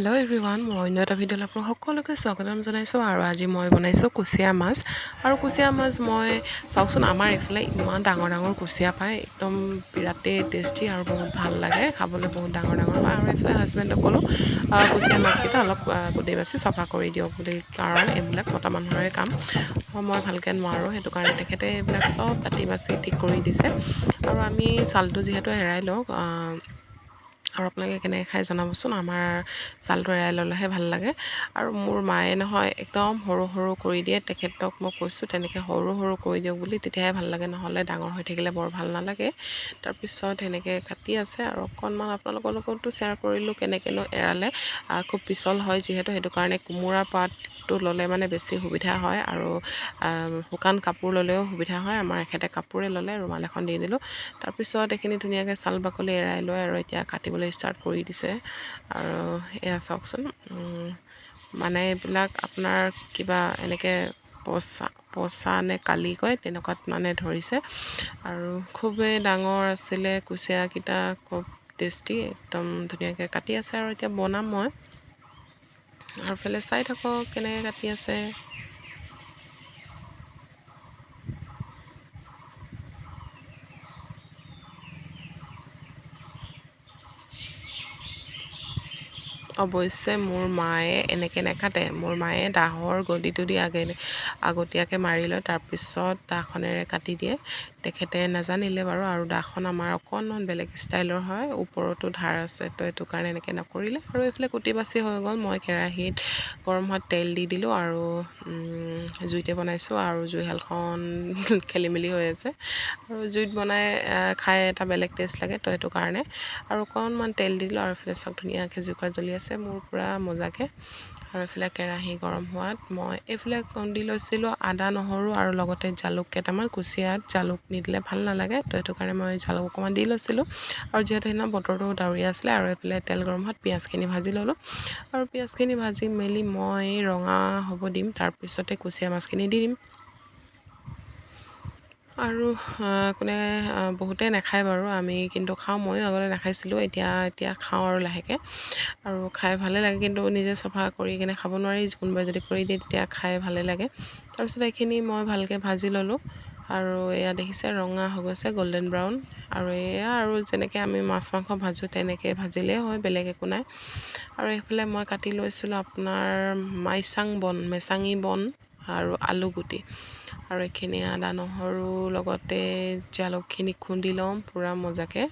Hello' everyone, মই অন্য এটা ভিডিঅ'ত আপোনালোক সকলোকে স্বাগতম জনাইছোঁ। আৰু আজি মই বনাইছোঁ কুচিয়া মাছ। আৰু কুচিয়া মাছ মই চাওকচোন, আমাৰ এইফালে ইমান ডাঙৰ ডাঙৰ কুচিয়া পায়, একদম বিৰাটেই টেষ্টি আৰু বহুত ভাল লাগে খাবলৈ, বহুত ডাঙৰ ডাঙৰ হয়। আৰু এইফালে হাজবেণ্ডক ক'লোঁ কুচিয়া মাছকেইটা অলপ কুটি বাছি চফা কৰি দিয়ক বুলি, কাৰণ এইবিলাক মতা মানুহৰে কাম, মই ভালকৈ নোৱাৰোঁ। সেইটো কাৰণে তেখেতে এইবিলাক চব কাটি বাছি ঠিক কৰি দিছে। আৰু আমি ছালটো যিহেতু এৰাই লওঁ, আৰু আপোনালোকে কেনেকৈ খাই জনাবচোন। আমাৰ ছালটো এৰাই ল'লেহে ভাল লাগে। আৰু মোৰ মায়ে নহয় একদম সৰু সৰু কৰি দিয়ে, তেখেতক মই কৈছোঁ তেনেকৈ সৰু সৰু কৰি দিয়ক বুলি, তেতিয়াহে ভাল লাগে, নহ'লে ডাঙৰ হৈ থাকিলে বৰ ভাল নালাগে। তাৰপিছত সেনেকৈ কাটি আছে আৰু অকণমান আপোনালোকৰ লগতো শ্বেয়াৰ কৰিলোঁ কেনেকৈনো এৰালে। খুব পিছল হয় যিহেতু, সেইটো কাৰণে কোমোৰা পাতটো ল'লে মানে বেছি সুবিধা হয়, আৰু শুকান কাপোৰ ল'লেও সুবিধা হয়। আমাৰ এখেতে কাপোৰে ল'লে, ৰুমাল এখন দি দিলোঁ। তাৰপিছত এইখিনি ধুনীয়াকৈ ছাল বাকলি এৰাই লৈ আৰু এতিয়া কাটিবলৈ ষ্টাৰ্ট কৰি দিছে। আৰু এয়া চাওকচোন, মানে এইবিলাক আপোনাৰ কিবা এনেকৈ পচা নে কালি কয়, তেনেকুৱাত মানে ধৰিছে। আৰু খুবেই ডাঙৰ আছিলে কুচিয়াকেইটা, খুব টেষ্টি, একদম ধুনীয়াকৈ কাটি আছে। আৰু এতিয়া বনাম মই, আৰু ফালে চাই থাকক কেনেকৈ কাটি আছে। অৱশ্যে মোৰ মায়ে এনেকৈ নেকাটে, মোৰ মায়ে দাৰ গলিটো দি আগতীয়াকৈ মাৰি লয়, তাৰপিছত দাখনেৰে কাটি দিয়ে। তেখেতে নাজানিলে বাৰু, আৰু দাখন আমাৰ অকণমান বেলেগ ষ্টাইলৰ হয়, ওপৰতো ধাৰ আছে, তো এইটো কাৰণে এনেকৈ নকৰিলে। আৰু এইফালে কুটি বাছি হৈ গ'ল। মই কেৰাহীত গৰম হোৱাত তেল দি দিলোঁ, আৰু জুইতে বনাইছোঁ, আৰু জুইশালখন খেলি মেলি হৈ আছে। আৰু জুইত বনাই খাই এটা বেলেগ টেষ্ট লাগে, তো সেইটো কাৰণে আৰু অকণমান তেল দি দিলোঁ। আৰু এইফালে চব ধুনীয়াকৈ জুইকুৰা জ্বলি আছে মোৰ পূৰা মজাকৈ। আৰু এইফালে কেৰাহী গৰম হোৱাত মই এইফালে খুন্দি লৈছিলোঁ আদা নহৰু, আৰু লগতে জালুক কেইটামান। কুচিয়াত জালুক নিদিলে ভাল নালাগে, তো সেইটো কাৰণে মই জালুক অকণমান দি লৈছিলোঁ। আৰু যিহেতু সেইদিনা বতৰটো ডাৱৰীয়া আছিলে, আৰু এইফালে তেল গৰম হোৱাত পিঁয়াজখিনি ভাজি ল'লোঁ। আৰু পিঁয়াজখিনি ভাজি মেলি মই ৰঙা হ'ব দিম, তাৰপিছতে কুচিয়া মাছখিনি দি দিম। আৰু বহুতে নাখায় বাৰু, আমি কিন্তু খাওঁ। ময়ো আগতে নাখাইছিলোঁ, এতিয়া খাওঁ আৰু লাহেকৈ। আৰু খাই ভালে লাগে, কিন্তু নিজে চফা কৰি কিনে খাব নোৱাৰি, কোনোবাই যদি কৰি দিয়ে তেতিয়া খাই ভালে লাগে। তাৰপিছত এইখিনি মই ভালকৈ ভাজি ল'লোঁ, আৰু এয়া দেখিছে ৰঙা হৈ গৈছে, গল্ডেন ব্ৰাউন। আৰু এয়া আৰু যেনেকৈ আমি মাছ মাংস ভাজোঁ তেনেকৈ ভাজিলেই হয়, বেলেগ একো নাই। আৰু এইফালে মই কাটি লৈছিলোঁ আপোনাৰ মেচাঙি বন আৰু আলু গুটি। আৰু এইখিনি আদা নহৰু লগতে জালুকখিনি খুন্দি ল'ম পূৰা মজাকৈ।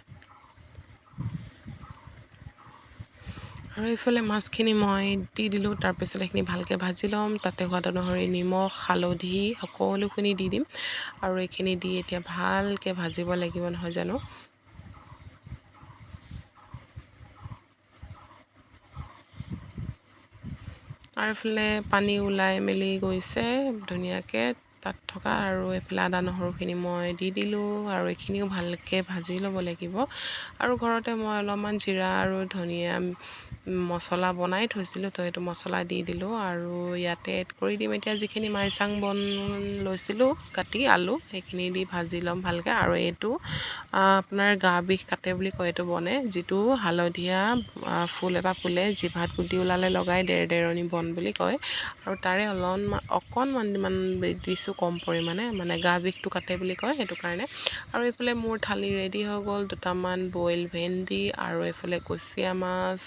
আৰু এইফালে মাছখিনি মই দি দিলোঁ, তাৰপিছত এইখিনি ভালকৈ ভাজি ল'ম। তাতে সোৱাদ অনুসৰি নিমখ হালধি সকলোখিনি দি দিম। আৰু এইখিনি দি এতিয়া ভালকৈ ভাজিব লাগিব, নহয় জানো। আৰু এইফালে পানী ওলাই মেলি গৈছে ধুনীয়াকৈ তাত থকা। আৰু এইফালে আদা নহৰুখিনি মই দি দিলোঁ, আৰু এইখিনিও ভালকৈ ভাজি ল'ব লাগিব। আৰু ঘৰতে মই অলপমান জিৰা আৰু ধনিয়া মছলা বনাই থৈছিলোঁ, তো সেইটো মছলা দি দিলোঁ। আৰু ইয়াতে এড কৰি দিম এতিয়া যিখিনি মাইচাং বন লৈছিলোঁ কাটি, আলু সেইখিনি দি ভাজি ল'ম ভালকৈ। আৰু এইটো আপোনাৰ গা বিষ কাটে বুলি কয়, এইটো বনে, যিটো হালধীয়া ফুল এটা ফুলে, জিভাত গুটি ওলালে লগাই ডেৰণি বন বুলি কয়। আৰু তাৰে অকণমান দিছোঁ কম পৰিমাণে, মানে গা বিষটো কাটে বুলি কয়, সেইটো কাৰণে। আৰু এইফালে মোৰ থালি ৰেডি হৈ গ'ল, দুটামান বইল ভেন্দি, আৰু এইফালে কুচিয়া মাছ,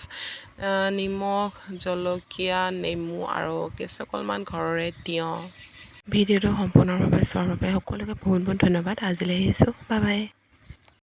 নিমখ জলকীয়া নেমু, আৰু কেঁচকলমান ঘৰৰে তিয়ঁহ। ভিডিঅ'টো সম্পূৰ্ণভাৱে চোৱাৰ বাবে সকলোকে বহুত বহুত ধন্যবাদ। আজিলৈ আহিছোঁ, বাই বাই।